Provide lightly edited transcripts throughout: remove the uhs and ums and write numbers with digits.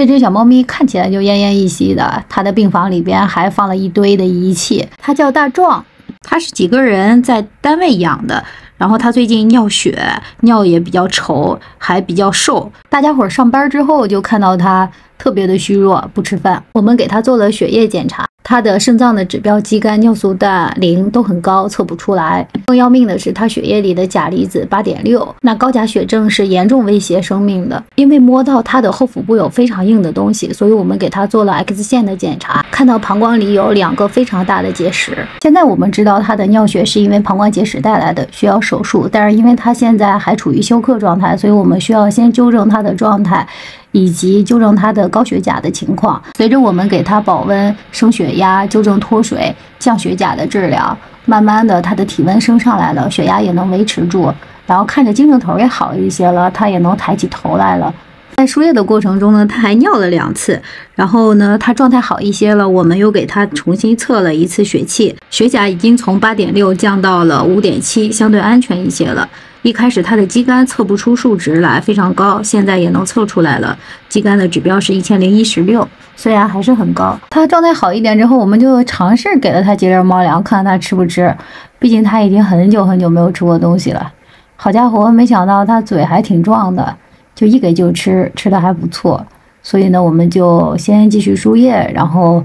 这只小猫咪看起来就奄奄一息的，它的病房里边还放了一堆的仪器。它叫大壮，它是几个人在单位养的，然后它最近尿血，尿也比较稠，还比较瘦。大家伙上班之后就看到它特别的虚弱，不吃饭。我们给它做了血液检查，它的肾脏的指标肌酐、尿素氮0都很高，测不出来。更要命的是，它血液里的钾离子8.6，那高钾血症是严重威胁生命的。因为摸到它的后腹部有非常硬的东西，所以我们给它做了 X 线的检查，看到膀胱里有2个非常大的结石。现在我们知道它的尿血是因为膀胱结石带来的，需要手术。但是因为它现在还处于休克状态，所以我们需要先纠正它的状态，以及纠正它的高血钾的情况。随着我们给它保温、升血压、纠正脱水、降血钾的治疗，慢慢的它的体温升上来了，血压也能维持住，然后看着精神头也好一些了，它也能抬起头来了。在输液的过程中呢，他还尿了2次，然后呢，他状态好一些了，我们又给他重新测了一次血气，血钾已经从8.6降到了5.7，相对安全一些了。一开始他的肌酐测不出数值来，非常高，现在也能测出来了，肌酐的指标是1016，虽然还是很高。他状态好一点之后，我们就尝试给了他节令猫粮，看看他吃不吃，毕竟他已经很久没有吃过东西了。好家伙，没想到他嘴还挺壮的，就一给就吃，吃的还不错。所以呢，我们就先继续输液，然后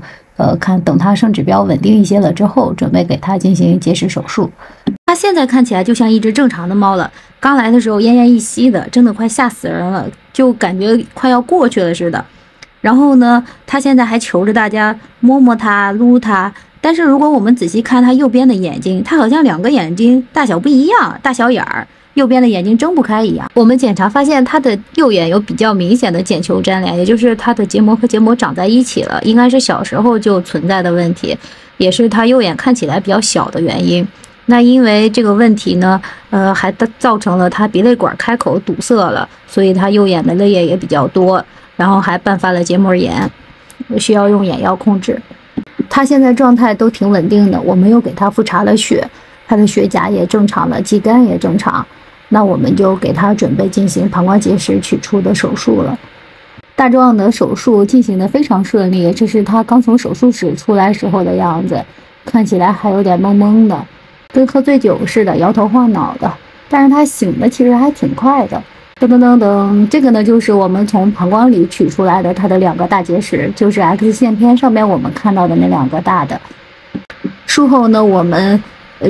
看等他肾指标稳定一些了之后，准备给他进行结石手术。他现在看起来就像一只正常的猫了，刚来的时候奄奄一息的，真的快吓死人了，就感觉快要过去了似的。然后呢，他现在还求着大家摸摸它、撸它，但是如果我们仔细看他右边的眼睛，他好像2个眼睛大小不一样，大小眼儿。右边的眼睛睁不开一样。我们检查发现他的右眼有比较明显的睑球粘连，也就是他的结膜和结膜长在一起了，应该是小时候就存在的问题，也是他右眼看起来比较小的原因。那因为这个问题呢，还造成了他鼻泪管开口堵塞了，所以他右眼的泪液也比较多，然后还伴发了结膜炎，需要用眼药控制。他现在状态都挺稳定的，我们又给他复查了血，他的血钾也正常了，肌酐也正常。那我们就给他准备进行膀胱结石取出的手术了。大壮的手术进行得非常顺利，这是他刚从手术室出来时候的样子，看起来还有点懵懵的，跟喝醉酒似的，摇头晃脑的。但是他醒的其实还挺快的。噔噔噔噔，这个呢就是我们从膀胱里取出来的他的2个大结石，就是 X 线片上面我们看到的那2个大的。术后呢，我们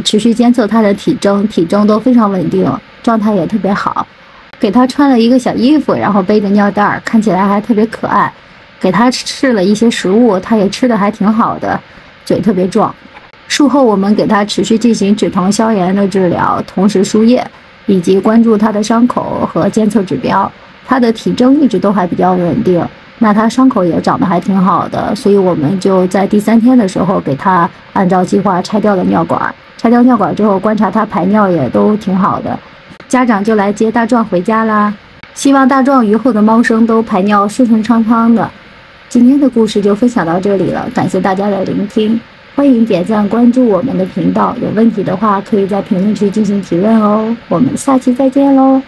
持续监测他的体征都非常稳定，状态也特别好。给他穿了一个小衣服，然后背着尿袋，看起来还特别可爱。给他吃了一些食物，他也吃的还挺好的，嘴特别壮。术后我们给他持续进行止疼消炎的治疗，同时输液，以及关注他的伤口和监测指标。他的体征一直都还比较稳定，那他伤口也长得还挺好的，所以我们就在第3天的时候给他按照计划拆掉了尿管。拆掉尿管之后，观察他排尿也都挺好的。家长就来接大壮回家啦，希望大壮余后的猫生都排尿顺顺畅畅的。今天的故事就分享到这里了，感谢大家的聆听，欢迎点赞关注我们的频道，有问题的话可以在评论区进行提问哦。我们下期再见喽。